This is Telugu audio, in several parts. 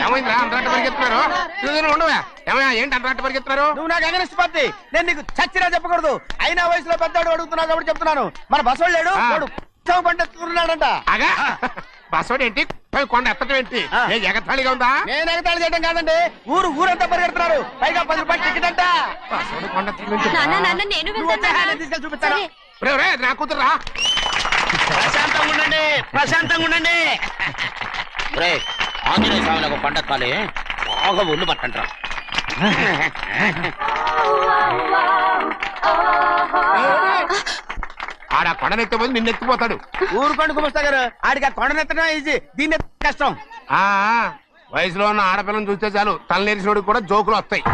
ఏమైందిరా అంతరాట పరిగెత్తున్నారు? ఉండవా ఏమయ్యా, ఏంటి అంతరాట పరిగెత్తున్నారు? నువ్వు నాకు అగనిస్ట్ పార్టీ, నేను నీకు చచ్చినా చెప్పకూడదు. అయినా వయసులో పెద్దవాడు అడుగుతున్నావు కాబట్టి చెప్తున్నాను. మన బసవాడు లేడు, వాడు పండుతున్నాడంట. అగా బసవాడు ఏంటి, కొండ ఎత్తడం ఏంటి? ఎగతాళిగా ఉందా? నేను ఎగతాళి చేయడం కాదండి, ఊరంతా పరిగెడుతున్నారు. పైగా 10 రూపాయలు టికెట్ అంట. బసవాడు కొండ తీసుకెళ్ళి చూపిస్తాను. నా కూతురా. ప్రశాంతంగా ఉండండి. ఆంజనేయ స్వామికి పండగ కాలే బాగా ఒళ్ళు పట్టంటారా. ఆడ కొండనెత్తపోతే నిన్నెత్తిపోతాడు. ఊరుకోండి కుమస్తా గారు, ఆడికి ఆ కొండనెత్తడం ఈజీ, దీన్ని కష్టం. వయసులో ఉన్న ఆడపిల్లని చూస్తే చాలు తలనేరిసినోడికి కూడా జోకులు వస్తాయి.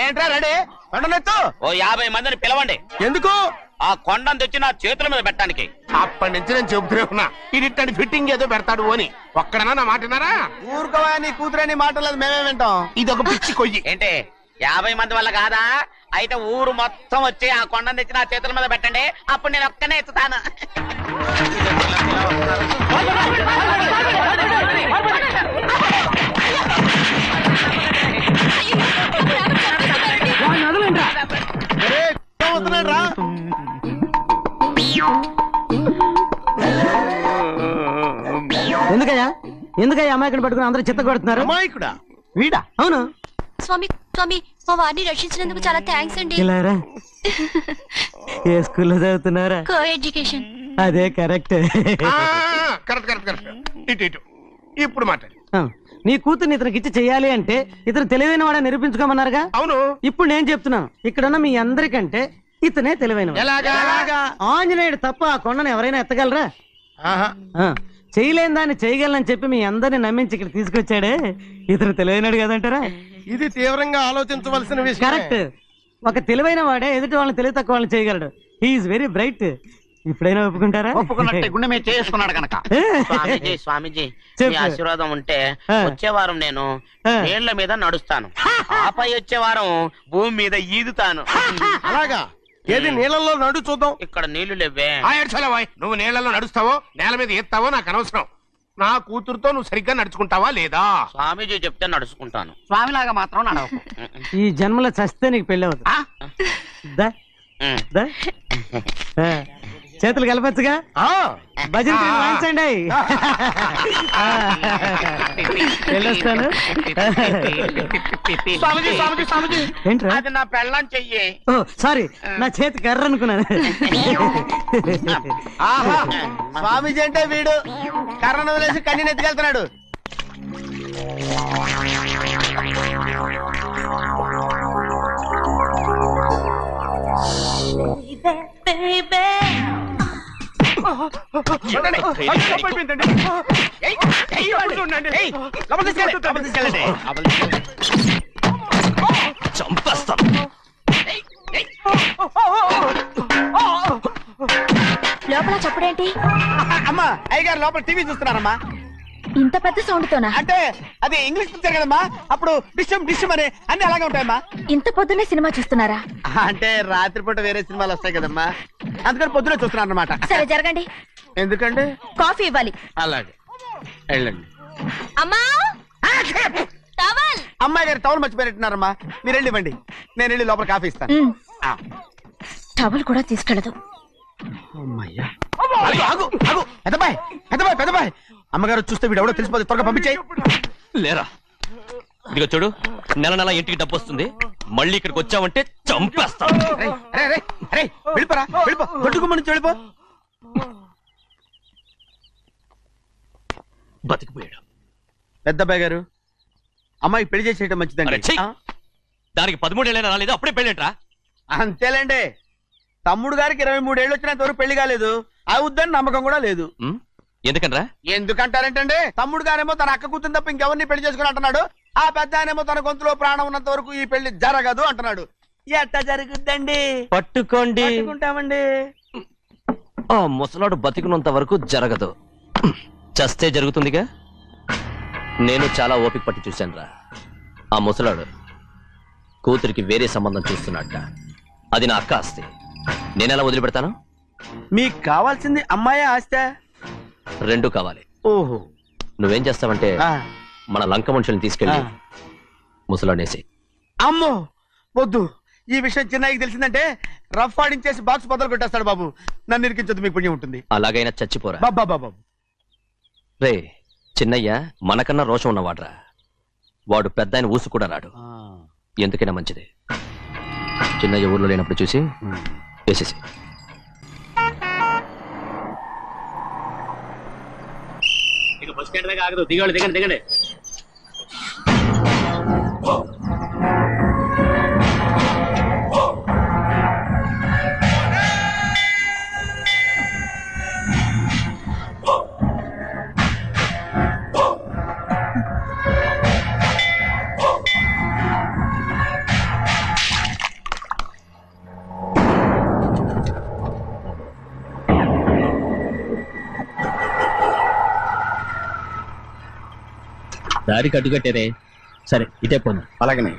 ఏంట్రా రెడీ? కొండనెత్తు. ఓ 50 మందిని పిలవండి. ఎందుకు? ఆ కొండను తెచ్చి నా చేతుల మీద పెట్టడానికి. అప్పటి నుంచి నేను చెబుతూనే ఉన్నా, ఇది ఫిట్టింగ్ ఏదో పెడతాడు అని. ఒక్కడనా నా మాటనారా? ఊరుకోవా, నీ కూతురని మాటలేదు, మేమే వింటాం. ఇదొక పిచ్చి కొయ్యి. ఏంటి 50 మంది వల్ల కాదా? అయితే ఊరు మొత్తం వచ్చి ఆ కొండను తెచ్చి నా చేతుల మీద పెట్టండి, అప్పుడు నేను ఒక్కనే ఎత్తుతాను. ఎందుకయ్యా అమాయకుడు పట్టుకుని అందరూ చిత్త కొడుతున్నారు? అమాయకుడా? వీడా? అవును స్వామి, మా వారిని రక్షించినందుకు చాలా థ్యాంక్స్ అండి. ఏ స్కూల్లో చదువుతున్నారా? Co education. అదే కరెక్ట్. ఇటు ఇప్పుడు మాట్లాడు. నీ కూతుర్ని ఇతనికి ఇచ్చి చెయ్యాలి అంటే ఇతను తెలివైన వాడని నిరూపించుకోమన్నారుగా. అవును. ఇప్పుడు నేను చెప్తున్నాను, ఇక్కడున్న మీ అందరికంటే ఇతనే తెలివైన. ఆంజనేయుడు తప్ప ఆ కొండను ఎవరైనా ఎత్తగలరా? చేయలేని దాన్ని చేయగలనని చెప్పి మీ అందరిని నమ్మించి ఇక్కడ తీసుకొచ్చాడే, ఇతను తెలివైనడు కదంటారా? ఇది తీవ్రంగా ఆలోచించవలసిన విషయం. కరెక్ట్. ఒక తెలివైన వాడే ఎదుటి వాళ్ళని తెలివి తక్కువ వాళ్ళని చేయగలడు. He is very bright. ఇప్పుడైనా ఒప్పుకుంటారా? ఒప్పుకున్నట్టే గుండె మీద చేసుకున్నాడు కనుక. స్వామీజీ మీ ఆశీర్వాదం ఉంటే వచ్చే వారం నేను నీళ్ల మీద నడుస్తాను, ఆపై వచ్చే వారం భూమి మీద ఈదుతాను. అలాగా? ఏది నీళ్ళల్లో నడు చూద్దాం. ఇక్కడ నీళ్లు లేవే. నువ్వు నీళ్లలో నడుస్తావో నేల మీద ఎత్తావో నాకు అనవసరం. నా కూతురుతో నువ్వు సరిగ్గా నడుచుకుంటావా లేదా? స్వామీజీ చెప్తే నడుచుకుంటాను. స్వామిలాగా మాత్రం నడవకు. ఈ జన్మలో చస్తే నీకు పెళ్ళి అవుతుంది. చేతులు కలపచ్చుగా, భజన వాయించండి. వెళ్ళొస్తాను. అది నా పెళ్ళం చెయ్యి. ఓ సారీ, నా చేతి కర్ర అనుకున్నాను. స్వామీజీ అంటే వీడు కర్రను వదిలేసి కన్నీ నెత్తికెళ్తున్నాడు. లోపల చప్పుడేంటి? అమ్మా, అయ్యగారు లోపల టీవీ చూస్తున్నారమ్మా. ఇంత పెద్ద సౌండ్ తోనా? అంటే అది ఇంగ్లీష్ పిక్చర్ కదమ్మా, అప్పుడు డిషం డిషం అని అన్ని అలాగే ఉంటాయమ్మా. ఇంత పొద్దున్నే సినిమా చూస్తున్నారా? అంటే రాత్రిపూట వేరే సినిమాలు వస్తాయి కదమ్మా, అందుకని పొద్దునే చూస్తున్నాను అన్నమాట. సరే జరగండి. ఎందుకండి? కాఫీ ఇవ్వాలి. అలాగే వెళ్ళండి. అమ్మా, టవల్. అమ్మాయి గారు టవల్ మర్చిపోయినట్టున్నారమ్మా, మీరు వెళ్ళి ఇవ్వండి, నేను వెళ్ళి లోపల కాఫీ ఇస్తాను. టవల్ కూడా తీసుకెళ్ళదు. పెద్దబాయ్ అమ్మగారు చూస్తే వీడు ఎవడో తెలిసిపోతే త్వరగా పంపించేయి. లేరా, ఇదిగో చూడు, నెల నెల ఇంటికి డబ్బు వస్తుంది, మళ్ళీ ఇక్కడికి వచ్చావంటే చంపేస్తా. వెళ్ళిపోరా, వెళ్ళిపో, దొడ్డుకుమ్మ నుంచి వెళ్ళిపో. బతికిపోయాడు. పెద్దబాయ్ గారు, అమ్మాయి పెళ్లి చేసేయటం మంచిదండి. దానికి 13 ఏళ్ళైనా రాలేదు, అప్పుడే పెళ్ళేంట్రా? అంతేలేండి, తమ్ముడు గారికి 23 ఏళ్ళు వచ్చినంత వరకు పెళ్లి కాలేదు, అవుద్దని నమ్మకం కూడా లేదు. ఎందుకనరా? ఎందుకంటారేంటండి, తమ్ముడు గారేమో తన అక్క కూతురు తప్ప ఇంకెవరిని పెళ్లి చేసుకుని అంటున్నాడు, ఆ పెద్ద ఆయనేమో తన గొంతులో ప్రాణం ఉన్నంత వరకు ఈ పెళ్లి జరగదు అంటున్నాడు. ఎట్ట జరుగుద్దండి? పట్టుకోండి. పట్టుకుంటామండి. ముసలాడు బతికినంత వరకు జరగదు, చస్తే జరుగుతుందిగా. నేను చాలా ఓపిక పట్టి చూశానురా. ఆ ముసలాడు కూతురికి వేరే సంబంధం చూస్తున్నట్ట. అది నా అక్క ఆస్తి. నేనెలా వదిలిపెడతాను? మీకు కావాల్సింది అమ్మాయి ఆస్తా? రెండు కావాలి. ఓహో. నువ్వేం చేస్తావంటే మన లంక మనుషుల్ని తీసుకెళ్ళి ముసలాడేసి. అమ్మో వద్దు, ఈ విషయం చిన్నయ్యకి తెలిసిందంటే రఫ్ ఆడించేసి బాక్స్ బదులు పెట్టేస్తాడు బాబు. నన్ను ఇరికించదు, మీకు పుణ్యం ఉంటుంది. అలాగైనా చచ్చిపోరా. బాబా బాబా రే చిన్నయ్య మనకన్నా రోషం ఉన్నవాడ్రా. వాడు పెద్ద ఆయన ఊసు కూడా రాడు. ఎందుకైనా మంచిది చిన్నయ్య ఊర్లో లేనప్పుడు చూసి వేసేసి. దిగండి దిగండి దిగండి. దారి కట్టుకట్టేరే. సరే ఇటే పోను. అలాగనే.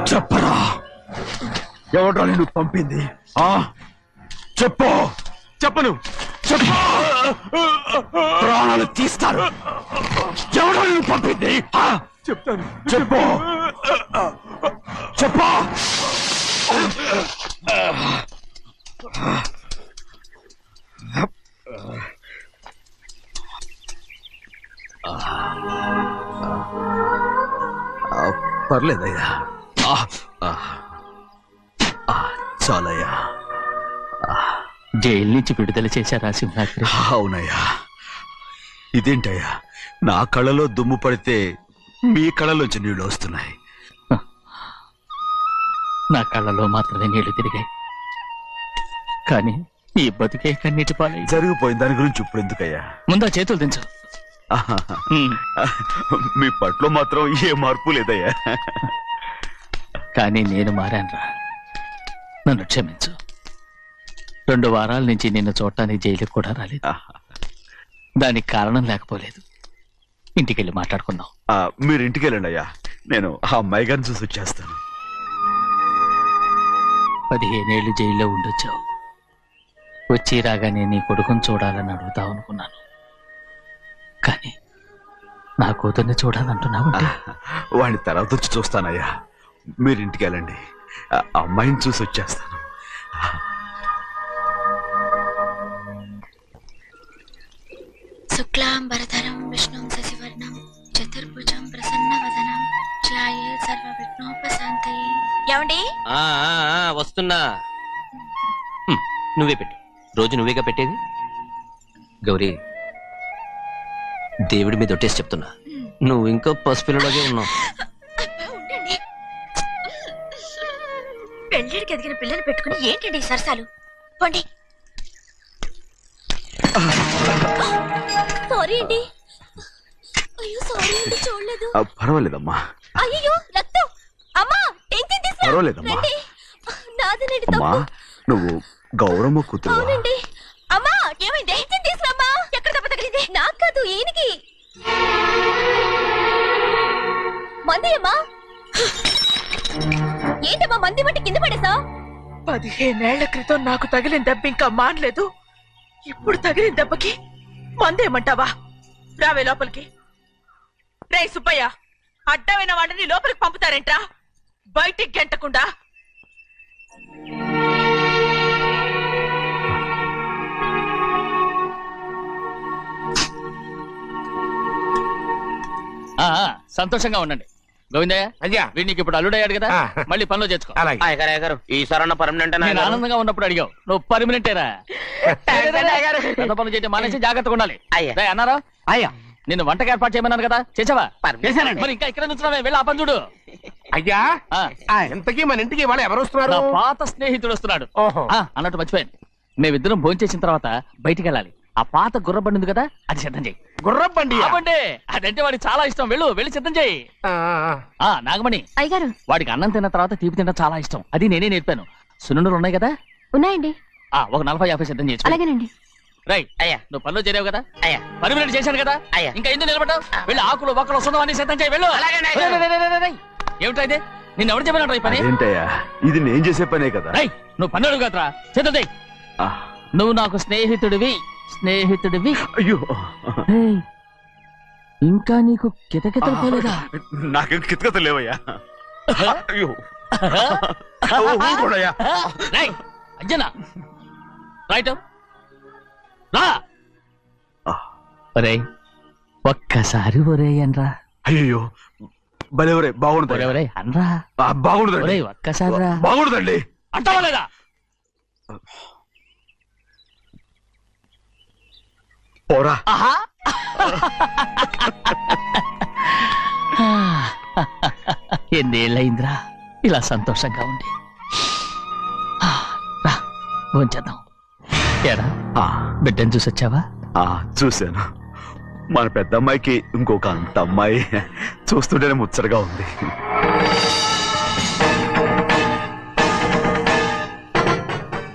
చెప్పరా, ఎవడ్రా నిన్ను పంపింది? చెప్పు. చెప్పను. చెప్పు, ప్రాణాలు తీస్తారు. ఎవడో నిన్ను పంపింది? చెప్తాను. చెప్పు చెప్పు. పర్లేదయ్యా, చాలయ్యా. జైలు నుంచి విడుదల చేశారా సింహాద్రి? అవునయ్యా. ఇదేంటయ్యా, నా కళ్ళలో దుమ్ము పడితే మీ కళ్ళలోంచి నీళ్లు వస్తున్నాయి. నా కళ్ళలో మాత్రమే నీళ్లు తిరిగాయి, కానీ ఈ బతుకే కన్నీటి పాలై. జరిగిపోయిన దాని గురించి ఇప్పుడు ఎందుకయ్యా? ముందా చేతులు దించు. మీ పట్ల మాత్రం ఏ మార్పు లేదయ్యా. కానీ నేను మారానురా, నన్ను క్షమించు. 2 వారాల నుంచి నిన్ను చూడటానికి జైలుకి కూడా రాలేదు. దానికి కారణం లేకపోలేదు. ఇంటికెళ్ళి మాట్లాడుకుందాం. మీరు ఇంటికి వెళ్ళండి అయ్యా, నేను ఆ అమ్మాయి గారిని చూసి వచ్చేస్తాను. 15 ఏళ్ళు జైల్లో ఉండొచ్చావు. వచ్చి రాగానే నీ కొడుకుని చూడాలని అడుగుతావు అనుకున్నాను. కానీ నా కూతుర్ని చూడాలంటున్నావు. వాడిని తర్వాత వచ్చి చూస్తానయ్యా, మీరు ఇంటికి వెళ్ళండి. ఆ అమ్మాయిని చూసి వచ్చేస్తాను. శుక్లాంబరధరం విష్ణుం శశివర్ణం చతుర్భుజం ప్రసన్నవదనం ధ్యాయే సర్వవిఘ్నోపశాంతయే. ఏమండి? వస్తున్నా. నువ్వే పెట్టు. రోజు నువ్వేగా పెట్టేది. గౌరీ, దేవుడి మీద ఒట్టేసి చెప్తున్నా, నువ్వు ఇంకా పసిపిల్లలాగే ఉన్నావు. ఉండండి. పెళ్ళిడికి ఎదిగిన పిల్లని పెట్టుకుని ఏంటండి ఈ సరసాలు? పోండి. సారీ అండి. అయ్యో సారీ అండి, చూడలేదు. పర్వాలేదమ్మా. అయ్యో రక్తం. అమ్మా టెన్షన్ తీసుకురా. పర్వాలేదమ్మా. రండి. నాదనండి అమ్మా, తప్పు. నువ్వు గౌరమ్మ కూతురు. అవునండి. అమ్మా ఏమైంది? టెన్షన్ తీసుకురామ్మా. ఎక్కడ దెబ్బ తగిలింది? నాకు కాదు, ఈయనకి. మంది అమ్మా. ఏంటమ్మా మంది బట్టి కింద పడేసా? 15 ఏళ్ల క్రితం నాకు తగిలిన దెబ్బ ఇంకా మానలేదు. ఇప్పుడు తగిలిన దెబ్బకి మందేమంటావా? రావే లోపలికి. రే సుబ్బయ్య, అడ్డమైన వాడిని లోపలికి పంపుతారేంట్రా? బయటికి గెంటకుండా. సంతోషంగా ఉండండి. గోవిందయ్య, అయ్యా వీడికి ఇప్పుడు అల్లుడయ్యాడు కదా, ఆ. మళ్ళీ పనిలో చేర్చుకో. అలాగే. అయ్యగారు ఈసారన్న పర్మనెంట్ నేను ఆనందంగా ఉన్నప్పుడు అడిగావు, నువ్వు పర్మనెంటేరా? పెద్ద పనులు చేయడం మానేసి జాగ్రత్తగా ఉండాలి. అయ్యా. రేయ్, అన్నారా? అయ్యా నిన్ను వంటకి ఏర్పాటు చేయమన్నాను కదా, చేసావా? చేశానండి. మరి ఇంకా ఇక్కడ నుంచున్నావే, వెళ్ళి ఆ పని చూడు. అయ్యా, ఆ, ఇంతకీ మన ఇంటికి వాళ్ళు ఎవరు వస్తున్నారు? నా పాత స్నేహితుడు వస్తున్నాడు. ఓహో. అన్నట్టు మర్చిపోయాను, మేమిద్దరం భోంచేసిన తర్వాత బయటికి వెళ్ళాలి. ఆ పాత గుర్రబండి ఉంది కదా, అది సిద్ధం చేయి. గుర్రబండి. బండి అదంటే వాడికి చాలా ఇష్టం. వెళ్ళి సిద్ధం చేయి. నాగమణి, అయ్యగారు వాడికి అన్నం తిన్న తర్వాత తీపి తినడం చాలా ఇష్టం. అది నేనే నేర్పాను. సున్నుండలు ఉన్నాయి కదా, ఉన్నాయండి. ఒక 40-50 సిద్ధం చేసి. అలాగేనండి. రైట్. అయ్యా. నువ్వు పనిలో చేరావు కదా, అయ్యా. పర్మినెంట్ చేశాను కదా, అయ్యా. ఇంకా ఎందుకు నిలబడ్డావు? వెళ్ళి ఆకులు బొక్కలు వస్తున్నావు అన్ని సిద్ధం చేయి. వెళ్ళు. అలాగేనండి, అయ్యా. రేయ్, ఏమిటా ఇది? నిన్ను ఎవరు చెప్పినట్టు ఈ పని? ఏంటయ్యా, ఇది నేను చేసే పనే కదా. రేయ్, నువ్వు పని అడుగు కదరా, సిద్ధం చేయి. ఆ, నువ్వు నాకు స్నేహితుడివి. అయ్యో, రేయ్, ఇంకా నీకు కితకితలు పోలేదా? నాకేం కితకత లేవయ్యా. అయ్యో, ఊరుకోడయ్యా. రేయ్, అంజనా, రైట్ రా. ఒరేయ్, ఒక్కసారి ఒరేయ్ అనరా. అయ్యో, భలేవరే, బాగుండదు. ఒరేయ్ అనరా. బాగుండదండి. ఒరేయ్, ఒక్కసారి రా. బాగుండదండి. అంటావా లేదా? పోరా. ఆహా. ఎన్నేళ్ళయిందిరా ఇలా సంతోషంగా ఉండి. రా, భోంచేద్దాం. ఏరా, ఆ, బిడ్డను చూసి వచ్చావా? చూశాను. మన పెద్ద అమ్మాయికి ఇంకొక అంత అమ్మాయి చూస్తుంటేనే ముచ్చటగా ఉంది.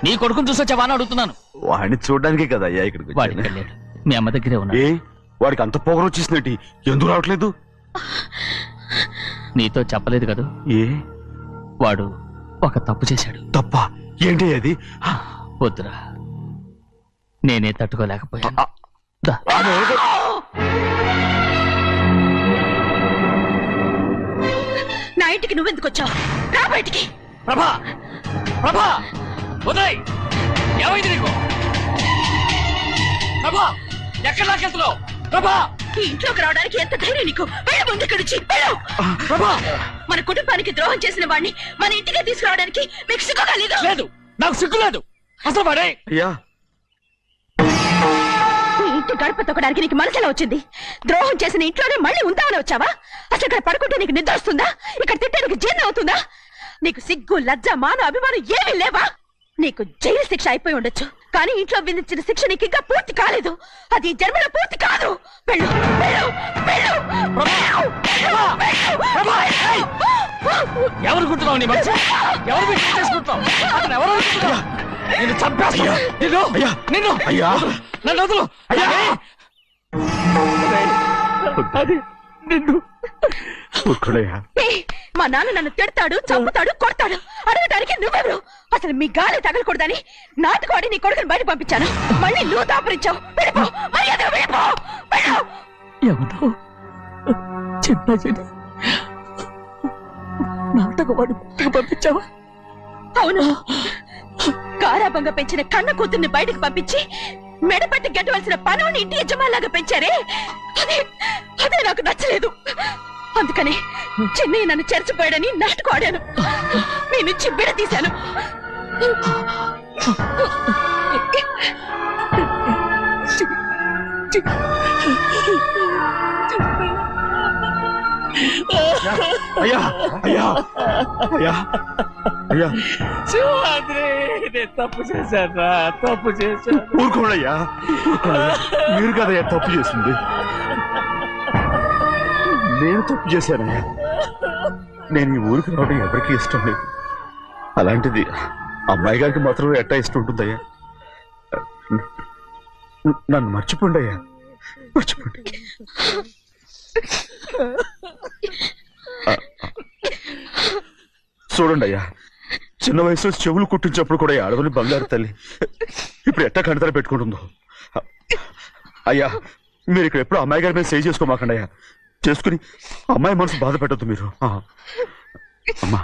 నీ కొడుకుని చూసి వచ్చావా అని అడుగుతున్నాను. వాడిని చూడడానికే కదా అయ్యా ఇక్కడికి వాడికి వచ్చాను. వెళ్ళాడు, మీ అమ్మ దగ్గరే ఉన్నాడు. ఏ, వాడికి అంత పొగరు వచ్చేసినట్టు ఎందుకు రావట్లేదు? నీతో చెప్పలేదు కదూ, ఏ వాడు ఒక తప్పు చేశాడు. తప్ప ఏంటి అది? వద్దురా, నేనే తట్టుకోలేకపోయాను. దా. నా ఇంటికి నువ్వెందుకు వచ్చావు? రా బయటికి. ప్రభా, ప్రభా, వదిలేయ్. ఏమైంది నీకు? ప్రభా, ఎక్కడ నాకెళ్తున్నావు? ప్రభా, ఈ ఇంట్లోకి రావడానికి ఎంత ధైర్యం నీకు? వెళ్ళు ముందు ఇక్కడి నుంచి, వెళ్ళు. ప్రభా. మన కుటుంబానికి ద్రోహం చేసిన వాడిని మన ఇంటికి తీసుకురావడానికి మీకు సిగ్గుగా లేదా? లేదు, నాకు సిగ్గు లేదు అసలు. వాడే అయ్యా, ఈ ఇంటి గడప తొక్కడానికి నీకు మనసులో వచ్చింది. ద్రోహం చేసిన ఇంట్లోనే మళ్ళీ ఉందామని వచ్చావా? అసలు ఇక్కడ పడుకుంటే నీకు నిద్ర వస్తుందా? ఇక్కడ తింటే నీకు జీర్ణం అవుతుందా? నీకు సిగ్గు, లజ్జ, మాన, అభిమానం ఏమీ లేవా? నీకు జైలు శిక్ష అయిపోయి ఉండొచ్చు, కానీ ఇంట్లో విధించిన శిక్ష నీకు ఇంకా పూర్తి కాలేదు. అది ఈ జన్మలో పూర్తి కాదు. వెళ్ళు, వెళ్ళు, వెళ్ళు, వెళ్ళు, వెళ్ళు, వెళ్ళు. ఎవరు కుట్టున్నావు? నీ మంచి ఎవరు చేసుకుంటున్నావు? అతను ఎవరు అనుకుంటున్నావు? నిన్ను చంపేస్తా. నిన్ను నన్ను వదులు. అది నిన్ను ఊరుకోడయ్యా. మా నాన్న నన్ను తిడతాడు, చంపుతాడు, కొడతాడు. అడగడానికి నువ్వెవరు? అసలు మీ గాలి తగలకూడదని నాటుకోడి నీ కొడుకుని బయట పంపించాను. మళ్ళీ నువ్వు దాపరించావు. వెళ్ళిపో, మర్యాదగా వెళ్ళిపో, వెళ్ళు. ఏమన్నావు? చిన్న నాటకవాడి పంపించావా? అవును, గారాబంగా పెంచిన కన్న కూతుర్ని బయటకు పంపించి మెడపట్టి గెట్టవలసిన పనుని ఇంటి యజమానిలాగా పెంచారే, అదే నాకు నచ్చలేదు. అందుకని చిన్నయ్య నన్ను చెరచిపోయాడని నాటుకోడాను. మీ నుంచి బిడ తీశాను. అయ్యా అయ్యా అయ్యా అయ్యా శివాద్రి, నేను తప్పు చేశాను, తప్పు చేశాను. ఊరుకోడయ్యా. మీరు కదయ్యా తప్పు చేసింది. నేను తప్పు చేశానయ్యా. నేను ఈ ఊరికి రావడం ఎవరికీ ఇష్టం లేదు. అలాంటిది అమ్మాయి గారికి మాత్రం ఎట్టా ఇష్టం ఉంటుందయ్యా. నన్ను మర్చిపోండి అయ్యా, మర్చిపోండి. చూడండి అయ్యా, చిన్న వయసులో చెవులు కుట్టించినప్పుడు కూడా ఆడవని బంగారు తల్లి ఇప్పుడు ఎట్టా కంటతర పెట్టుకుంటుందో. అయ్యా, మీరు ఇక్కడ ఎప్పుడు అమ్మాయి గారి మీద సేవ్ చేసుకోమాకండి అయ్యా. చేసుకుని అమ్మాయి మనసు బాధ పెట్టద్దు మీరు. అమ్మా,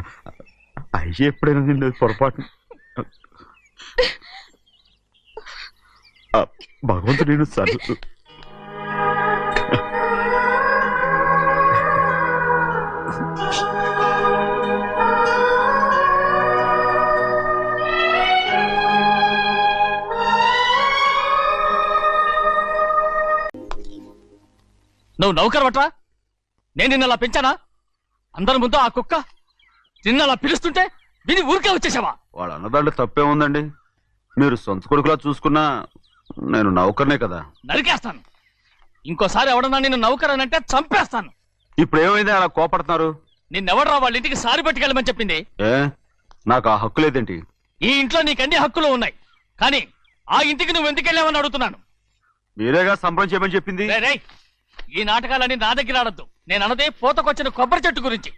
అయ్యే ఎప్పుడైనా నిన్ను పొరపాటు భగవంతుడు నేను సార్. నువ్వు నౌకర్ పట్రా? నేను నిన్న అలా పెంచానా? అందరి ముందు ఆ కుక్క నిన్న అలా పిలుస్తుంటే విని ఊరికే వచ్చేసావా? వాళ్ళ అన్నదాంట్లో తప్పే ఉందండి. మీరు సొంత కొడుకులా చూసుకున్నా నేను నౌకర్నే కదా. నరికేస్తాను. ఇంకోసారి ఎవడన్నా నిన్ను నౌకర్ అని అంటే చంపేస్తాను. ఇప్పుడు ఏమైంది అలా కోపడుతున్నారు? నిన్నెవడరా వాళ్ళ ఇంటికి సారి పట్టుకెళ్ళమని చెప్పింది? ఏ, నాకు ఆ హక్కు లేదేంటి? ఈ ఇంట్లో నీకు అన్ని హక్కులు ఉన్నాయి, కానీ ఆ ఇంటికి నువ్వు ఎందుకు వెళ్ళావని అడుగుతున్నాను. మీరేగా సంబరం చేయమని చెప్పింది. రేయ్, ఈ నాటకాలన్నీ నా దగ్గర ఆడద్దు. నేను అన్నదే పూతకొచ్చిన కొబ్బరి చెట్టు గురించి.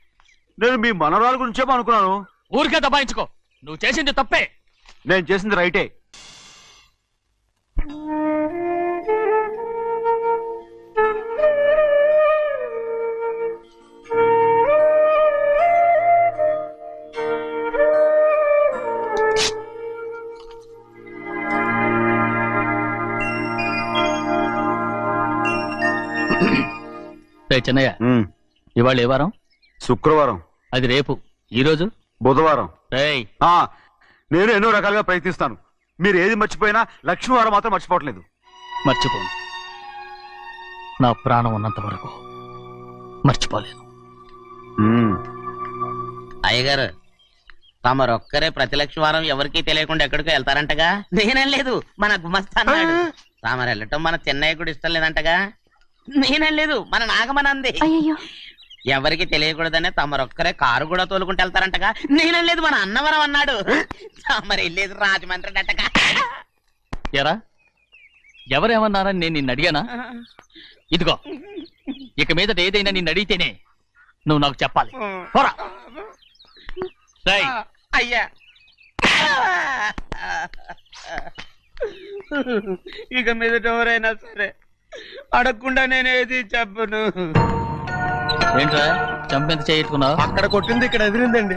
నేను మీ మనవరాల గురించేమో అనుకున్నాను. ఊరికే దబాయించుకో. నువ్వు చేసింది తప్పే. నేను చేసింది రైటే. చెన్నయ్య, ఇవాళ ఏ వారం? శుక్రవారం. అది రేపు. ఈ రోజు బుధవారం. రేయ్, నేను ఎన్నో రకాలుగా ప్రయత్నిస్తాను. మీరు ఏది మర్చిపోయినా లక్ష్మీవారం మాత్రం మర్చిపోవట్లేదు. మర్చిపోను. నా ప్రాణం ఉన్నంత వరకు మర్చిపోలేను. అయ్యగారు, తమరొక్కరే ప్రతి లక్షవారం ఎవరికీ తెలియకుండా ఎక్కడికో వెళ్తారంటగా? నేనేం లేదు, మన గుమస్తా అన్నాడు. తామరు వెళ్ళటం మన చెన్నయ్య కూడా ఇష్టం లేదంటగా? నేనేం లేదు, మన నాగమనంది. ఎవరికి తెలియకూడదనే తమరొక్కరే కారు కూడా తోలుకుంటూ వెళ్తారంటగా? నేనేం లేదు, మన అన్నవరం అన్నాడు. తమరు వెళ్ళేది రాజమండ్రి అంటగా. ఎరా, ఎవరేమన్నారని నేను నిన్ను అడిగానా? ఇదిగో, ఇక మీదట ఏదైనా నిన్ను అడిగితేనే నువ్వు నాకు చెప్పాలి. పోరా. అయ్యా, ఇక మీదట ఎవరైనా సరే అడగకుండా నేనేది చెప్పను. ఏంట్రా చంపెంత చేయించుకున్నావు? అక్కడ కొట్టింది ఇక్కడ ఎదిరిందండి.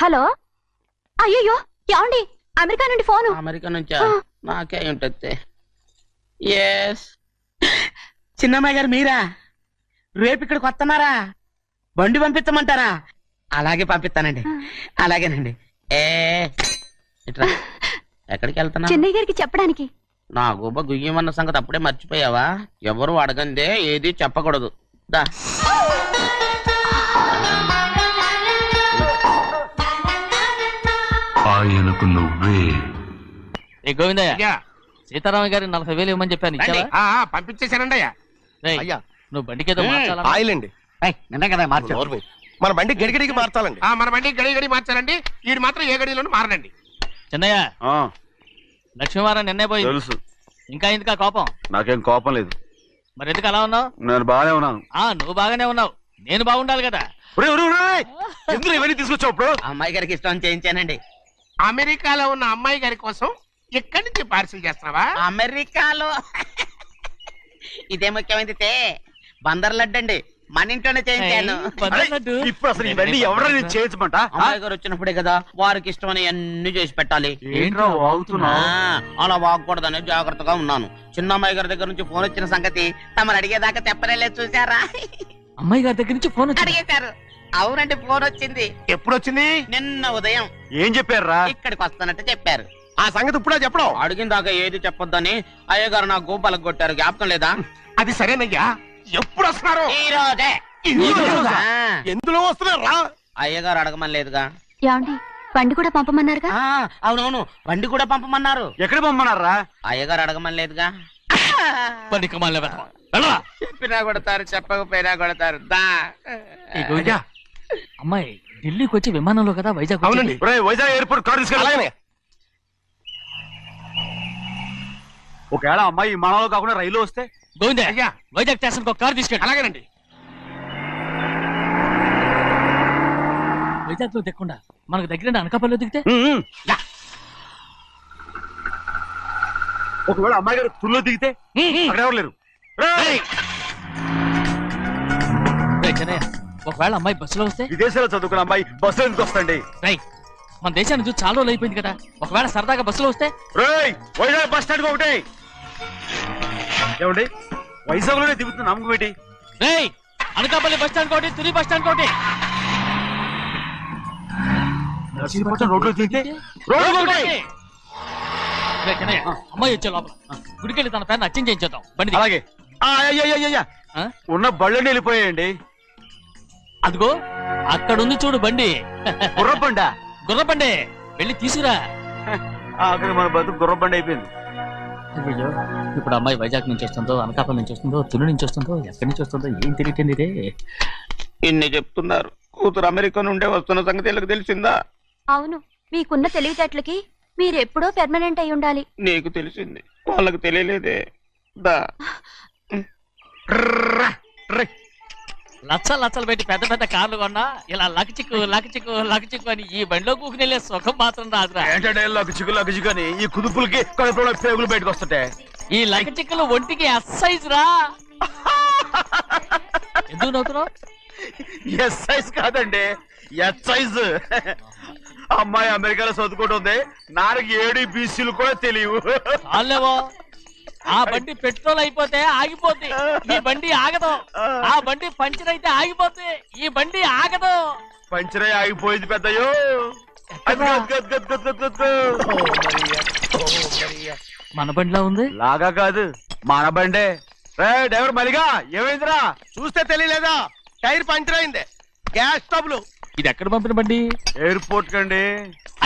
హలో, అయ్యో ఏమండి, అమెరికా నుండి ఫోను. అమెరికా నుంచా? నాకే ఉంటుంది. ఎస్, చిన్నమ్మాయి గారు మీరా? రేపు ఇక్కడికి వస్తున్నారా? బండి పంపిస్తామంటారా? అలాగే పంపిస్తానండి. అలాగేనండి. ఎక్కడికి వెళ్తున్నా? చెన్నై గారికి చెప్పడానికి. నా గుబ్బ గుయ్యమన్న సంగతి అప్పుడే మర్చిపోయావా? ఎవరు అడగందే ఏది చెప్పకూడదు. దా. ఆయనకు నువ్వే. ఏ గోవిందయ్య, అయ్యా సీతారామయ్య గారి 40,000 ఇవ్వమని చెప్పాను, ఇచ్చావా? పంపించేశానండి అయ్యా. రేయ్, అయ్యా. నువ్వు బండికేదో మార్చాలా? ఆయిల్ అండి నిన్న కదా మార్చారు మన బండి గడిగడికి మార్చాలండి. మన బండి గడి గడి మార్చాలండి. వీడు మాత్రం ఏ గడిలోనూ మారనండి. చిన్నయ్య, ఆ, లక్ష్మీవారం నిన్నే పోయింది, తెలుసు. ఇంకా ఎందుకా కోపం? నాకేం కోపం లేదు, మరి ఎందుకు అలా ఉన్నావు? నేను బాగానే ఉన్నాను. నువ్వు బాగానే ఉన్నావు, నేను బాగుండాలి కదా. ఎందుకు ఇవన్నీ తీసుకొచ్చావు ఇప్పుడు? అమ్మాయి గారికి ఇష్టం చేయించానండి. అమెరికాలో ఉన్న అమ్మాయి గారి కోసం ఎక్కడి నుంచి పార్సిల్ చేస్తున్నావా? అమెరికాలో ఇదే ముఖ్యమైనది. బందర్ లడ్డు అండి, మన ఇంట్లోనే చేయించాను. పర్వాలేదు. ఇప్పుడు అసలు ఇవన్నీ ఎవరో నేను చేయించమంట? అమ్మాయి గారు వచ్చినప్పుడే కదా వారికి ఇష్టమని అన్ని చేసి పెట్టాలి. ఏంట్రా వాగుతున్నా? అలా వాగకూడదని జాగ్రత్తగా ఉన్నాను. చిన్న అమ్మాయి గారి దగ్గర నుంచి ఫోన్ వచ్చిన సంగతి తమరు అడిగేదాకా చెప్పలేదు, చూసారా? అమ్మాయి గారి దగ్గర నుంచి ఫోన్ వచ్చింది. అడిగేశారు. అవునండి, ఫోన్ వచ్చింది ఎప్పుడు వచ్చింది? నిన్న ఉదయం. ఏం చెప్పారా? ఇక్కడికి వస్తానంటే చెప్పారు. ఆ సంగతి ఇప్పుడే చెప్పడం. అడిగిన దాకా ఏది చెప్పొద్దని అయ్యగారు నా గోపాలకు కొట్టారు, జ్ఞాపకం లేదా? అది సరేనయ్యా, ఎప్పుడు వస్తున్నారు? ఈ రోజే. ఆ, ఎందులో వస్తున్నారా? అయ్యగారు అడగమని లేదుగా. ఏమండి బండి కూడా పంపమన్నారుగా? అవునవును, బండి కూడా పంపమన్నారు. ఎక్కడ పొమ్మన్నారా? అయ్యగారు అడగమని లేదుగా. పనికిమాలిన వెధవ. వెళ్ళరా. చెప్పినా కొడతారు, చెప్పకపోయినా కొడతారు. దా. ఏ గోవింద, అమ్మాయి ఢిల్లీకి వచ్చి విమానంలో కదా వైజాగ్ అవునండి. వచ్చింది. వైజాగ్ ఎయిర్పోర్ట్ కార్ తీసుకెళ్ళాలి. ఒకవేళ అమ్మాయి విమానంలో కాకుండా రైలు వస్తే? గోవింద, అయ్యా. వైజాగ్ స్టేషన్ ఒక కార్ తీసుకెళ్ళి. అలాగేనండి. వైజాగ్ లో దిక్కుండా మనకు దగ్గర అనకాపల్లిలో దిగితే ఒకవేళ అమ్మాయి గారు తుల్లో దిగితే అక్కడ ఎవరు లేరు. రేయ్ చిన్నయ్య, ఒకవేళ అమ్మాయి బస్సులో వస్తే? విదేశాల్లో చదువుకున్న అమ్మాయి బస్సులో ఎందుకు వస్తండి? రేయ్, మన దేశాన్ని చూసి చాలా రోజులు అయిపోయింది కదా, ఒకవేళ సరదాగా బస్సులో వస్తే? రేయ్, వైజాగ్ బస్ స్టాండ్ ఒకటి ఏమండి, వైజాగ్ లోనే దిగుతున్న నమ్మకం ఏంటి? రేయ్, అనకాపల్లి బస్ స్టాండ్ కోటి, తుని బస్ స్టాండ్ కోటి. నర్సీపట్నం రోడ్లో దిగితే రోడ్డు ఒకటి. రేయ్ చిన్నయ్య, అమ్మాయి వచ్చే లోపల గుడికెళ్ళి తన పేరుని అచ్చం చేయించేద్దాం. బండి దిగు. అలాగే. అయ్యయ్యయ్యయ్య, ఆ? ఉన్న బళ్ళని వెళ్ళిపోయాయండి. అదిగో అక్కడుంది చూడు బండి. గుర్రబండ. గుర్రబండి, వెళ్ళి తీసుకురా. అక్కడ మన బతుకు గుర్రబండ అయిపోయింది. అయ్యో, ఇప్పుడు అమ్మాయి వైజాగ్ నుంచి వస్తుందో, అనకాపల్లి నుంచి వస్తుందో, తుని నుంచి వస్తుందో, ఎక్కడి నుంచి వస్తుందో ఏం తెలియటండి రే. ఇన్ని చెప్తున్నారు, కూతురు అమెరికా నుండే వస్తున్న సంగతి వీళ్ళకి తెలిసిందా? అవును, మీకున్న తెలివితేటలకి మీరెప్పుడో పెర్మనెంట్ అయి ఉండాలి. నీకు తెలిసింది, వాళ్ళకి తెలియలేదే. దా. లచ్చలు పెట్టి పెద్ద పెద్ద కార్లు కొన్నా ఇలా లకచిక్కు అని ఈ బండిలో కూకుని వెళ్ళే సుఖం మాత్రం రాదురా. ఏంటంటే లగ్గు చిక్కు అని ఈ కుదుపులకి కడుపులో పేగులు బయటకు వస్తుంటాయి. ఈ లకచిక్కులు ఒంటికి ఎక్సైజ్ రా. ఎందుకు నవ్వుతున్నావు? ఎస్ సైజ్ కాదండి, ఎస్ సైజ్. అమ్మాయి అమెరికాలో చదువుకుంటుంది, నాకు 7 BCలు కూడా తెలియవు. చాలేవో, ఆ బండి పెట్రోల్ అయిపోతే ఆగిపోద్ది, ఈ బండి ఆగదు. ఆ బండి పంచర్ అయితే ఆగిపోద్ది, ఈ బండి ఆగదు. పంచరై ఆగిపోయింది పెద్దయ్యో. మన బండిలో ఉంది. లాగా కాదు, మన బండే. డ్రైవర్ మలిగా, ఏమైందిరా? చూస్తే తెలియలేదా? టైర్ పంచర్ అయింది. గ్యాస్ స్టవ్లు. ఇది ఎక్కడ పంపిన బండి? ఎయిర్పోర్ట్ కండి.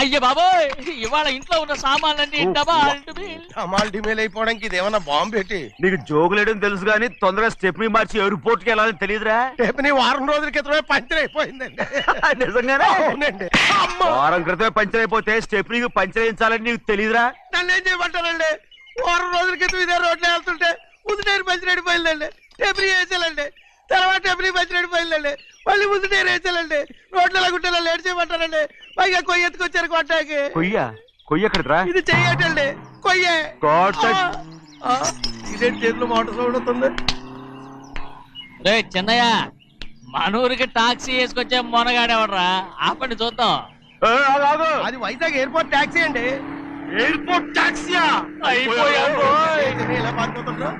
అయ్య బాబోయ్, ఇవాళ ఇంట్లో ఉన్న సామాన్లన్నీ డబాల్ అమాల్ డిమేల్ అయిపోవడానికి ఇదేమన్నా బాంబు పెట్టి? నీకు జోగులేయడం తెలుసు కానీ తొందరగా స్టెప్ని మార్చి ఎయిర్పోర్ట్ కి వెళ్ళాలని తెలియదురా? రేపు వారం రోజుల క్రితమే పంచర్ అయిపోయిందండి. నిజంగానే? అవునండి. వారం క్రితమే పంచర్ అయిపోతే స్టెప్నీకి పంచర్ వేయించాలని నీకు తెలియదురా? నన్ను ఏం చేయమంటారండి? వారం రోజుల క్రితం ఇదే రోడ్లో వెళ్తుంటే ముందు టైర్ పంచర్ అయిపోయిందండి. టెబ్రీ వేసాలండి, తర్వాత టెబ్రీ పంచర్ అయిపోయిందండి, మళ్ళీ ముందు టైర్ వేసాలండి. రోడ్లు ఎలా గుంటే లేట్ చేయమంటారండి. పైగా కొయ్య ఎత్తుకొచ్చారు కొట్టాకి. కొయ్య ఎక్కడిరా? ఇది చెయ్యటండి, కొయ్యే. ఇదేంటి చేతిలో మోటార్ సౌండ్ అవుతుంది? రే చిన్నయ్య, మనూరికి టాక్సీ వేసుకొచ్చే మొనగాడేవడరా, ఆపండి చూద్దాం. అది వైజాగ్ ఎయిర్పోర్ట్ టాక్సీ అండి. ఎయిర్పోర్ట్ టాక్సీయా? ఇలా పారిపోతుండ్రు.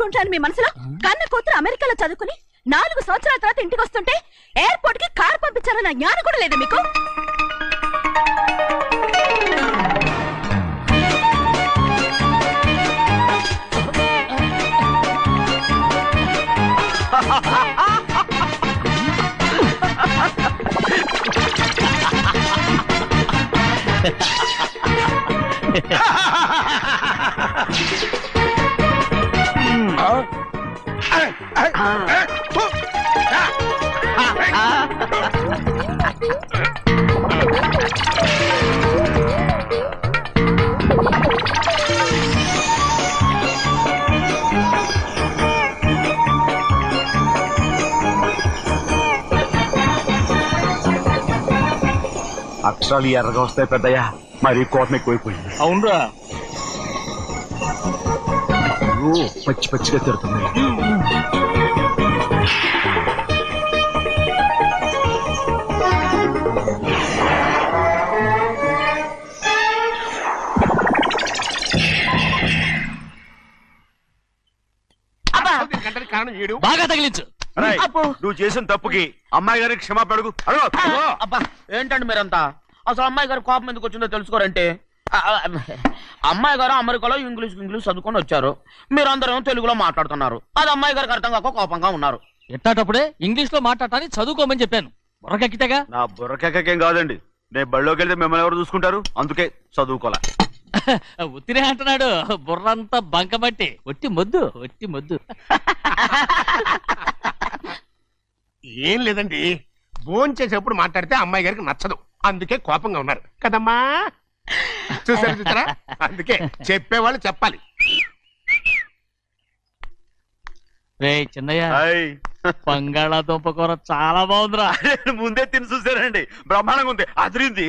అనుకుంటాను మీ మనసులో? కన్న కూతురు అమెరికాలో చదువుకుని 4 సంవత్సరాల తర్వాత ఇంటికి వస్తుంటే ఎయిర్పోర్ట్ కి కారు పంపించాలన్న జ్ఞానం కూడా లేదా మీకు? అక్షరాలు ఎర్రగా వస్తాయి పెద్దయ్యా, మరి కోపం ఎక్కువైపోయింది. అవునరా, పచ్చి పచ్చిగా తిడుతుంది. దీనికంటే కారణం ఏడు. బాగా తగిలించు. రేయ్, నువ్వు చేసిన తప్పుకి అమ్మాయి గారికి క్షమాపణ అడుగు. అబ్బా ఏంటండి మీరంతా? అసలు అమ్మాయి గారు కోపం ఎందుకు వచ్చిందో తెలుసుకోరంటే, అమ్మాయి గారు అమెరికాలో ఇంగ్లీష్ చదువుకొని వచ్చారు, మీరందరూ తెలుగులో మాట్లాడుతున్నారు. అది అమ్మాయి గారికి అర్థం కాక కోపంగా ఉన్నారు. ఎట్టాటప్పుడే ఇంగ్లీష్ లో మాట్లాడటానికి చదువుకోమని చెప్పాను. బుర్రకెక్కితేగా. నా బుర్రకేకేం కాదండి, నేను బళ్ళోకి వెళ్తే మిమ్మల్ని ఎవరు చూసుకుంటారు, అందుకే చదువుకోలే. ఉత్తిరే అంటున్నాడు, బుర్రంతా బంకబట్టి. ఒట్టి మొద్దు. ఏం లేదండి, భోజనం చేసేప్పుడు మాట్లాడితే అమ్మాయి గారికి నచ్చదు, అందుకే కోపంగా ఉన్నారు కదమ్మా. చూసారా, అందుకే చెప్పేవాళ్ళు చెప్పాలి. రే చిన్నయ్య, హాయ్. బంగాళాదుంప కూర చాలా బాగుందిరా. ముందే తిని చూసారండి, బ్రహ్మాండంగా ఉంది, అదిరింది.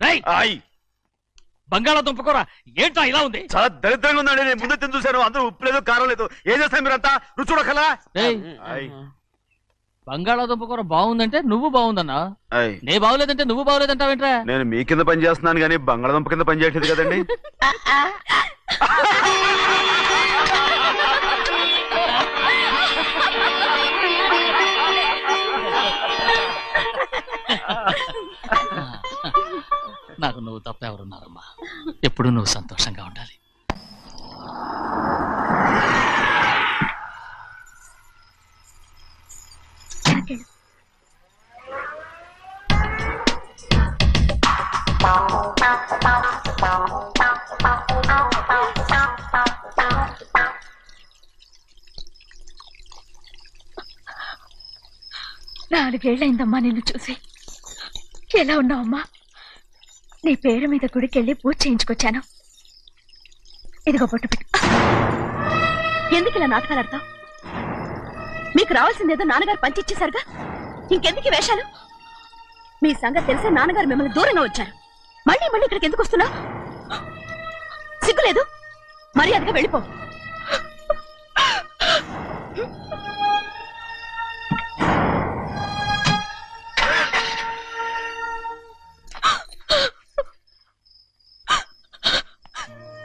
రేయ్, హాయ్. బంగాళాదుంప కూర ఏంట్రా ఇలా ఉంది? చాలా దరిద్రంగా ఉందండి, నేను ముందే తిని చూశాను, అందరూ ఉప్పు లేదు కారం లేదు. ఏం చేస్తాను మీరంతా, రుచి చూడకలా. రేయ్, బంగాళాదుంప కూర బాగుందంటే నువ్వు బాగుందన్నా, నే బాగులేదంటే నువ్వు బాగులేదంటావేంట్రా? నేను మీ కింద పని చేస్తున్నాను కానీ బంగాళదుంప కింద పని చేయట్లేదు కదండి. నాకు నువ్వు తప్ప ఎవరున్నారమ్మా? ఎప్పుడు నువ్వు సంతోషంగా ఉండాలి. నాలుగేళ్లైందమ్మా నిన్ను చూసి. ఎలా ఉన్నావమ్మా? నీ పేరు మీద గుడికెళ్ళి పూజ చేయించుకొచ్చాను. ఇదిగో బొట్టు పెట్టు. ఎందుకు ఇలా నాటకాలు ఆడతావు? మీకు రావాల్సిందేదో నాన్నగారు పంచిచ్చేశారుగా, ఇంకెందుకు వేషాలు? మీ సంగతి తెలిసే నాన్నగారు మిమ్మల్ని దూరంగా వచ్చారు. మళ్ళీ ఇక్కడికి ఎందుకు వస్తున్నావు? సిగ్గులేదు? మర్యాదగా వెళ్ళిపో.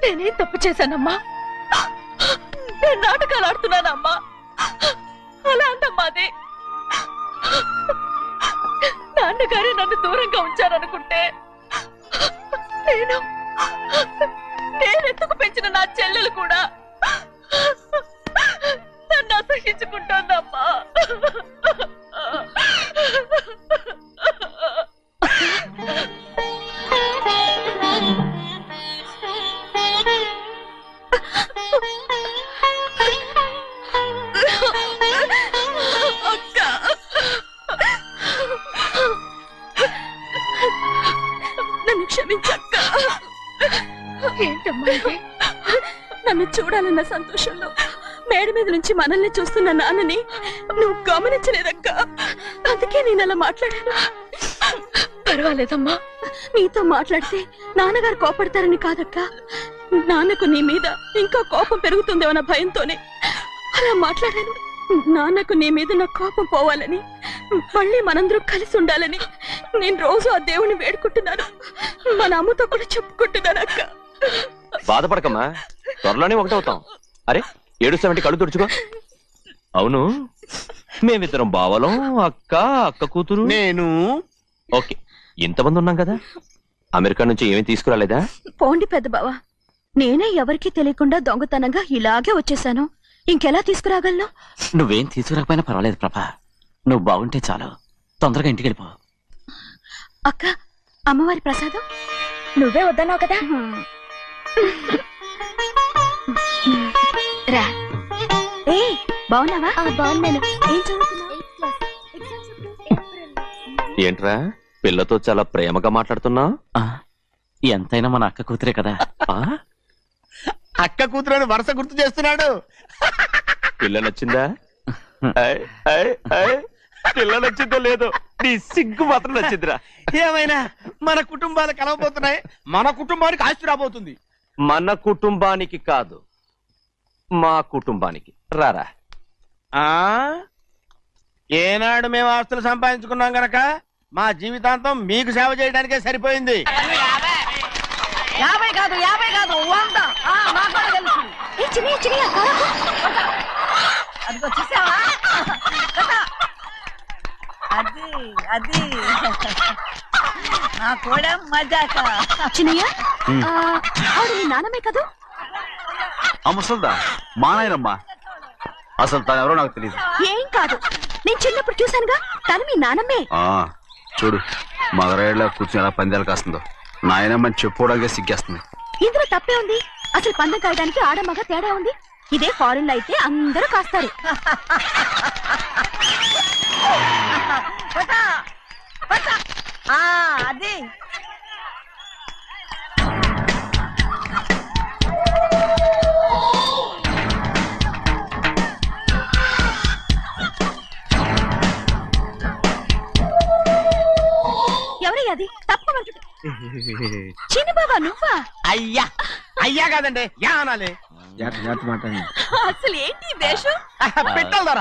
నేనేం తప్పు చేశానమ్మా? నేను నాటకాలు ఆడుతున్నానమ్మా. అలా అందమ్మా అది. నాన్నగారే నన్ను దూరంగా ఉంచారనుకుంటే నేనెత్తుకు పెంచిన నా చెల్లెలు కూడా నన్ను అసహించుకుంటోందమ్మా. నన్ను క్షమించక్క. ఏంటమ్మా ఇది? నన్ను చూడాలన్న సంతోషంలో మేడ మీద నుంచి మనల్ని చూస్తున్న నాన్నని నువ్వు గమనించలేదక్క. అందుకే నేను అలా మాట్లాడాను. పర్వాలేదమ్మా, నీతో మాట్లాడితే నాన్నగారు కోపడతారని కాదక్క. నాన్నకు నీ మీద ఇంకా కోపం పెరుగుతుందేమన్న భయంతోనే అలా మాట్లాడాను. నాన్నకు నీ మీద నా కోపం పోవాలని, మళ్ళీ మనందరం కలిసి ఉండాలని నేను రోజు ఆ దేవుని వేడుకుంటున్నాను. మన అమ్మతో కూడా చెప్పుకుంటున్నాను అక్క. బాధపడకమ్మా, త్వరలోనే ఒకటవుతాం. అరే ఏడుస్తామంటే కళ్ళు తుడుచుకో. అవును, మేమిద్దరం బావలం, అక్క కూతురు. నేను ఓకే, ఇంతమంది ఉన్నాం కదా. అమెరికా నుంచి ఏమీ తీసుకురాలేదా? పోండి పెద్ద బావా, నేనే ఎవరికీ తెలియకుండా దొంగతనంగా ఇలాగే వచ్చేసాను. ఇంకెలా తీసుకురాగలను? నువ్వేం తీసుకురాకపోయినా పర్వాలేదు ప్రభా, నువ్వు బాగుంటే చాలు. తొందరగా ఇంటికి వెళ్ళిపో. అక్క, అమ్మవారి ప్రసాదం నువ్వే వద్దన్నావు కదా. రా. ఏ బాగున్నావా? బాగున్నాను. ఏం చదువుతున్నావు? ఏంట్రా పిల్లతో చాలా ప్రేమగా మాట్లాడుతున్నావు? ఎంతైనా మన అక్క కూతురే కదా. అక్క కూతురు వరుస గుర్తు చేస్తున్నాడు. పిల్ల నచ్చిందా? పిల్ల నచ్చిందో లేదో, నీ సిగ్గు మాత్రం నచ్చిందిరా. ఏమైనా మన కుటుంబాలు కలవబోతున్నాయి, మన కుటుంబానికి ఆస్తి రాబోతుంది. మన కుటుంబానికి కాదు, మా కుటుంబానికి. రారా. ఏనాడు మేము ఆస్తులు సంపాదించుకున్నాం గనక మా జీవితాంతం మీకు సేవ చేయడానికే సరిపోయింది. 50 కాదు 100. నాకు కూడా తెలుసు. ఏ చిన్నయ్య, చిన్నయ్య, కారకు. అదిగో చూసావా? అది నా కూడా మజాక. చిన్నయ్య, ఆవిడ నీ నాన్నమే కదూ? ముసల్దా మా నాయనమ్మా. అసలు తను ఎవరో నాకు తెలియదు. ఏం కాదు, నేను చిన్నప్పుడు చూశానుగా, తను మీ నాన్నమే. చూడు మగరాయిలా కూర్చుని ఎలా పందాలు కాస్తుందో. నాయనమ్మని చెప్పుకోవడానికి సిగ్గేస్తుంది. ఇందులో తప్పే ఉంది? అసలు పందెం కాయడానికి ఆడమగ తేడా ఉంది. ఇదే ఫారిన్ లో అయితే అందరూ కాస్తారు. అది ఎవరయ్య అది? తప్పమంటు చిన్న బాబా, నువ్వా? అయ్యా అయ్యా కాదండి, యా అనాలి. అసలు ఏంటి వేషం? పెట్టాలి దొర.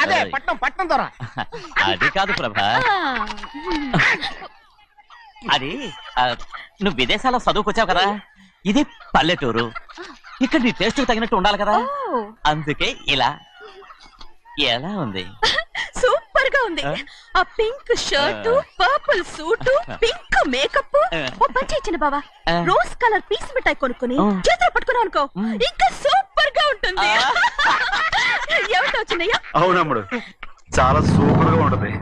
అదే పట్నం దొర. అది కాదు ప్రభా, అది నువ్వు విదేశాల్లో చదువుకొచ్చావు కదా, ఇది పల్లెటూరు. ఇక్కడ నీ టేస్ట్ తగినట్టు ఉండాలి కదా, అందుకే ఇలా. ఎలా ఉంది? సూపర్ గా ఉంది. ఆ pink shirt, purple suit, pink makeup. ఓ పంచి ఇచ్చిన బావా, రోజ్ కలర్ పీస్ మిఠాయి కొనుక్కుని చేతిలో పట్టుకున్నావు అనుకో, ఇంకా సూపర్ గా ఉంటుంది. ఎవరితో వచ్చిందయ్యా? అవునమ్ముడు, చాలా సూపర్ గా ఉంటది.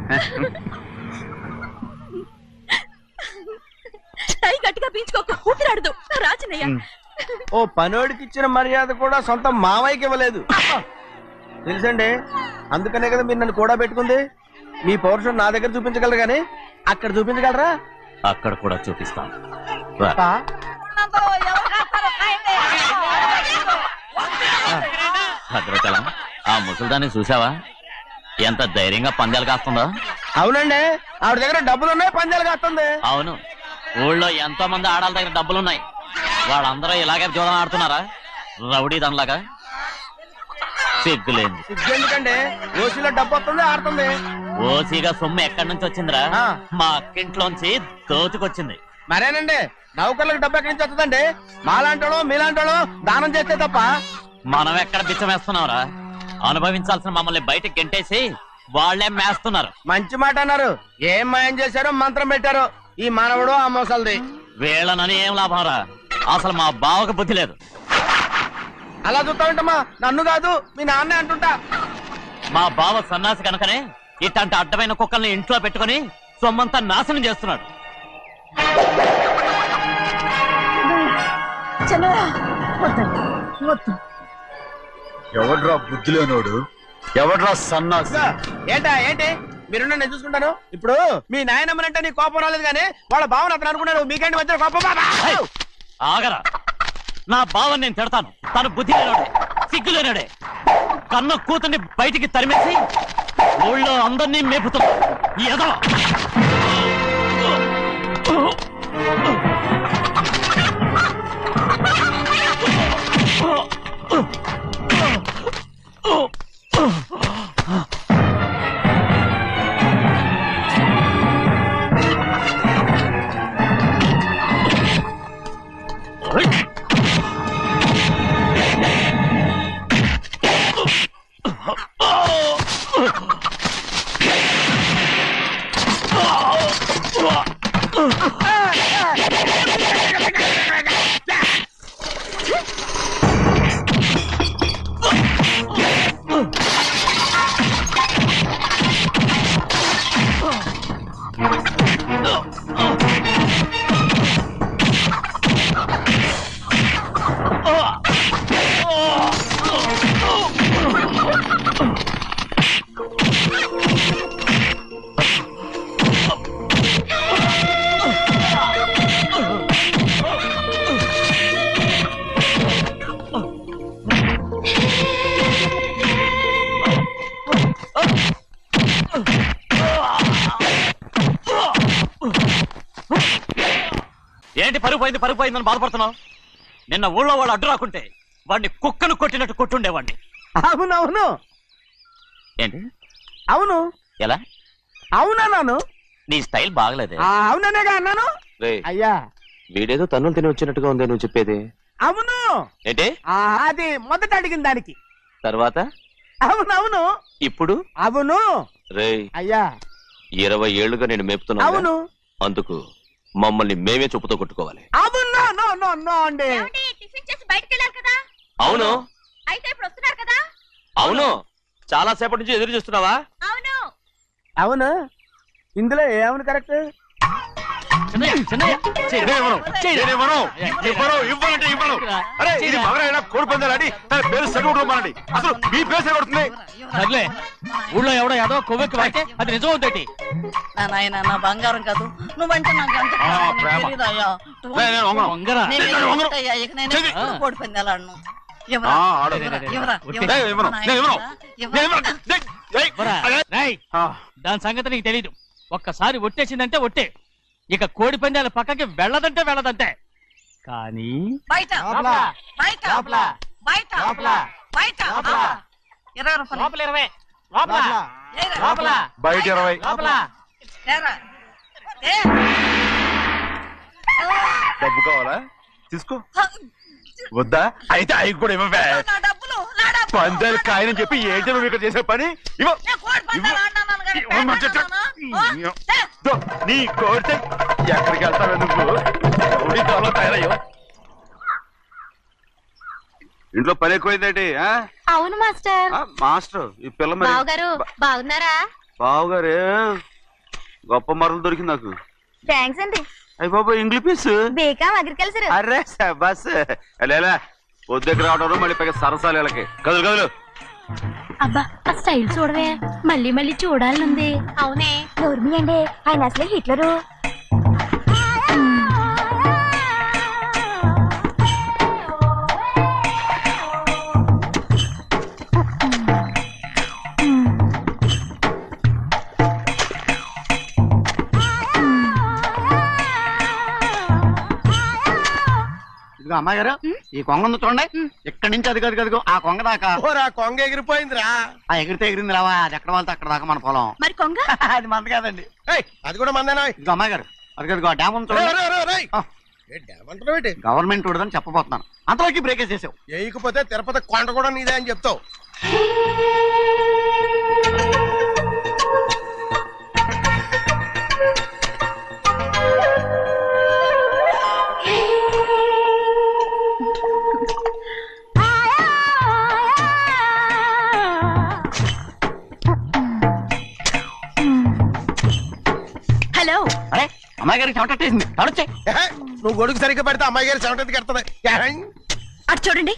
టై గట్టిగా పీంచుకోకు, ఊపిరాడదు. రాచినయ్యా. ఓ పనోడికి ఇచ్చిన మర్యాద కూడా సొంత మావయ్యకి ఇవ్వలేదు తెలుసండి. అందుకనే కదా మీరు నన్ను కూడా పెట్టుకుంది. మీ పౌరుషం నా దగ్గర చూపించగలరు కానీ అక్కడ చూపించగలరా? అక్కడ కూడా చూపిస్తాను. భద్రాచలం, ఆ ముసల్దాన్ని చూసావా? ఎంత ధైర్యంగా పందాలు కాస్తుందో. అవునండి, ఆవిడ దగ్గర డబ్బులున్నాయి, పందాలు కాస్తుంది. అవును, ఊళ్ళో ఎంతో మంది ఆడాళ్ళ దగ్గర డబ్బులున్నాయి. వాళ్ళందరూ ఇలాగే జోదం ఆడుతున్నారా? రౌడీ దానిలాగా. సిగ్గులేదు. ఎందుకంటే ఓసీలో డబ్బు వస్తుంది, ఆడుతుంది. ఓసీగా సొమ్ము ఎక్కడి నుంచి వచ్చిందిరా? మా అక్కింట్లోంచి దోచుకొచ్చింది. మరేనండి, నౌకర్లకు డబ్బు ఎక్కడి నుంచి వస్తుందండి? మాలాంటోళ్ళు మీలాంటోళ్ళు దానం చేస్తే తప్ప. మనం ఎక్కడ బిచ్చం వేస్తున్నావురా? అనుభవించాల్సిన మమ్మల్ని బయటకు గెంటేసి వాళ్లే మేస్తున్నారు. మంచి మాట అన్నారు. ఏం మాయం చేశారో మంత్రం పెట్టారో ఈ మానవుడు ఆ మోసల్ది. వీళ్ళనని ఏం లాభం రా? అసలు మా బావకు బుద్ధి లేదు. అలా చూస్తా ఉంటామా? నన్ను కాదు, మీ నాన్నే అంటుంటా. మా బావ సన్నాసి కనుకనే ఇట్లాంటి అడ్డమైన కుక్కల్ని ఇంట్లో పెట్టుకుని సొమ్మంతా నాశనం చేస్తున్నాడు. ఎవడ్రా బుద్ధి లేనోడు? ఎవడ్రా సన్నాసి? ఏంటి మీరు నేను చూసుకుంటాను. ఇప్పుడు మీ నాయనమ్మనంటే నీ కోపం రాలేదు కానీ వాళ్ళ భావన అతను అనుకున్నాడు. మీకేంటి మధ్య కోపం? ఆగరా, నా బావని నేను తిడతాను. తను బుద్ధి లేనాడే, సిగ్గు లేనాడే. కన్న కూతుర్ని బయటికి తరిమేసి ఊళ్ళో అందరినీ మేపుతున్నా. ఎదవ పరుగు పోయిందని బాధపడుతున్నావు? నిన్న ఊళ్ళో వాళ్ళు అడ్డు రాకుంటే వాడిని కుక్కను కొట్టినట్టు కొట్టుండేవాడిని. అవునవును ఏంటి? అవును ఎలా? అవునన్నాను. నీ స్టైల్ బాగలేదే. అవుననేగా అన్నాను. అయ్యా వీడేదో తన్నులు తిని వచ్చినట్టుగా ఉంది నువ్వు చెప్పేది. అవును ఏంటి? అది మొదట అడిగిన దానికి. తర్వాత అవునవును. ఇప్పుడు అవును. రేయ్, అయ్యా 20 ఏళ్లుగా నేను మేపుతున్నా. అవును. అందుకు మమ్మల్ని మేమే చెప్పుతో కొట్టుకోవాలి. అవును. నో నో నో అండి. టిఫిన్ చేసి బయటికి వెళ్ళారు కదా? అవును. అయితే ఇప్పుడు వస్తున్నారు కదా? అవును. చాలా సేపటి నుంచి ఎదురు చూస్తున్నావా? అవును. అవును. ఇందులో ఏమవును కరెక్ట్? కోడి పందాలని తన పేరు సరిగొట్టమనండి. అసలు మీ పేరు సరిగొడుతుంది. సర్లే, ఊళ్ళో ఎవడో ఏదో కొవ్వెక్కి వాడితే అది నిజం అవుతాయి. నా నాయన నా బంగారం కాదు, నువ్వంటే నాకు ఎంత ప్రేమ. తెలీదయ్యా. వంగరా. నేను వెళ్ళిపోతాయ్యా, ఇక నేను ఎప్పుడు కోడి పందాలాడను. ఎవరా? ఎవరా? రేయ్, దాని సంగతి నీకు తెలీదు. ఒక్కసారి ఒట్టేసిందంటే ఒట్టే. ఇక కోడి పందాల పక్కకి వెళ్ళదంటే వెళ్ళదంటే. కానీ బయట బయట బయట బయట 20 రూపాయలు. ఏరా. బయట 20. ఏరా. డబ్బు కావాలా? తీసుకో. వద్దా? అయితే అవి కూడా ఇవ్వవే. నా డబ్బులు నా డబ్బులు. పందాలు కాయని చెప్పి ఏంటి నువ్వు ఇక్కడ చేసే పని? ఇవ్వ. నేను కోడి పందాలు ఆడినాను కానీ ఇవ్వమంటే దో, నీ కోడితే ఎక్కడికి వెళ్తావే నువ్వు? త్వరలో తయారయ్యో. ఇంట్లో పని ఎక్కువైందేంటి? అవును మాస్టర్. మాస్టర్ ఈ పిల్ల మరి బావగారు బాగున్నారా? బావుగారే గొప్ప మరలు దొరికింది నాకు. థ్యాంక్స్ అండి. అయ్యి బాబు ఇంగ్లీష్ పీస్. బేకాం అగ్రికల్చర్. అరే బస్ లేలా పొద్దుకు రావడం మళ్ళీ పైగా సరసాలు వీళ్ళకి. కదులు కదులు. అబ్బా ఆ స్టైల్ చూడవే, మళ్ళీ మళ్ళీ చూడాలనుంది. అవునే నోర్మి అండి, ఆయన అసలే హిట్లరు. ఇదిగో అమ్మాయి గారు, ఈ కొంగ ఉంది చూడండి. ఇక్కడి నుంచి అది కదుగో ఆ కొంగ దాకా. కొంగ ఎగిరిపోయిందిరా. ఆ ఎగిరితే ఎగిరింది రావా, అది ఎక్కడ వాళ్ళతో అక్కడ దాకా మన పొలం. మరి కొంగ అది మంద కాదండి. అది కూడా మందేనా? ఇదిగో అమ్మాయి గారు, అది కదుగో డ్యామ్ ఉంది చూడండి. గవర్నమెంట్ ఉండదని చెప్పబోతున్నాను, అంతలోకి బ్రేక్ చేసావు. వేయకపోతే తిరుపతి కొండ కూడా నీదే అని చెప్తావు. హలో. అరే అమ్మాయి గారికి చెమటేసింది, తడొచ్చే. నువ్వు గొడుగు సరిగ్గా పెడితే అమ్మాయి గారి చెమటది కడుతుంది. అటు చూడండి.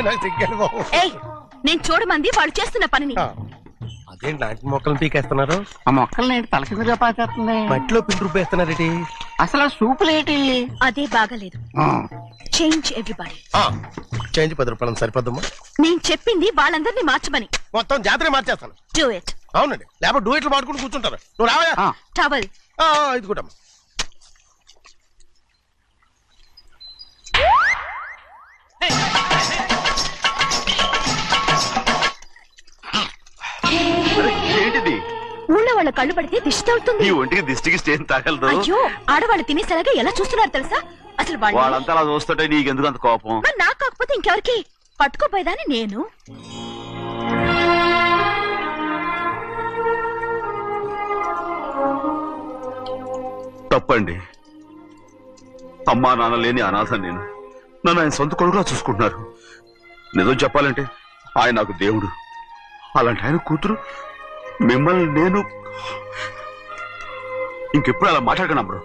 నాకు సిగ్గాను బాబు. ఏయ్, నేను చూడమంది వాళ్ళు చేస్తున్న పనిని. అదేంటి నాటి మొక్కలు పీకేస్తున్నారు? ఆ మొక్కల్ని తల కిందగా పాచేస్తుంది. మట్టిలో పిండి రూపేస్తున్నారేటి? అసలు సూపులేటి? అదే బాగలేదు. Change everybody. చేంజ్ 10 రూపాయలు సరిపోద్దమ్మా. నేను చెప్పింది వాళ్ళందరినీ మార్చమని. మొత్తం జాతర మార్చేస్తాను. Do it. అవునండి, లేకపోతే డూయిట్లు పాడుకుంటూ కూర్చుంటారు. నువ్వు రావా? టవల్. ఇది కూడా ఏంటిది? ఊళ్ళో వాళ్ళ కళ్ళు పడితే దిష్టి తగులుతుంది. ఈ ఒంటికి దిష్టికి స్టేన్ తగలదు. అయ్యో, ఆడవాళ్ళు తినేసలాగా ఎలా చూస్తున్నారు తెలుసా? అసలు వాళ్ళంతా అలా చూస్తుంటే నీకెందుకు అంత కోపం? మరి నాకు కాకపోతే ఇంకెవరికి? పట్టుకోపోయేదాన్ని నేను. తప్పండి. అమ్మా నాన్న లేని అనాథ నేను. నన్ను ఆయన సొంత కొడుకులా చూసుకుంటున్నారు. నిజం చెప్పాలంటే ఆయన నాకు దేవుడు. అలాంటి ఆయన కూతురు మిమ్మల్ని నేను ఇంకెప్పుడు అలా మాట్లాడకను బ్రో.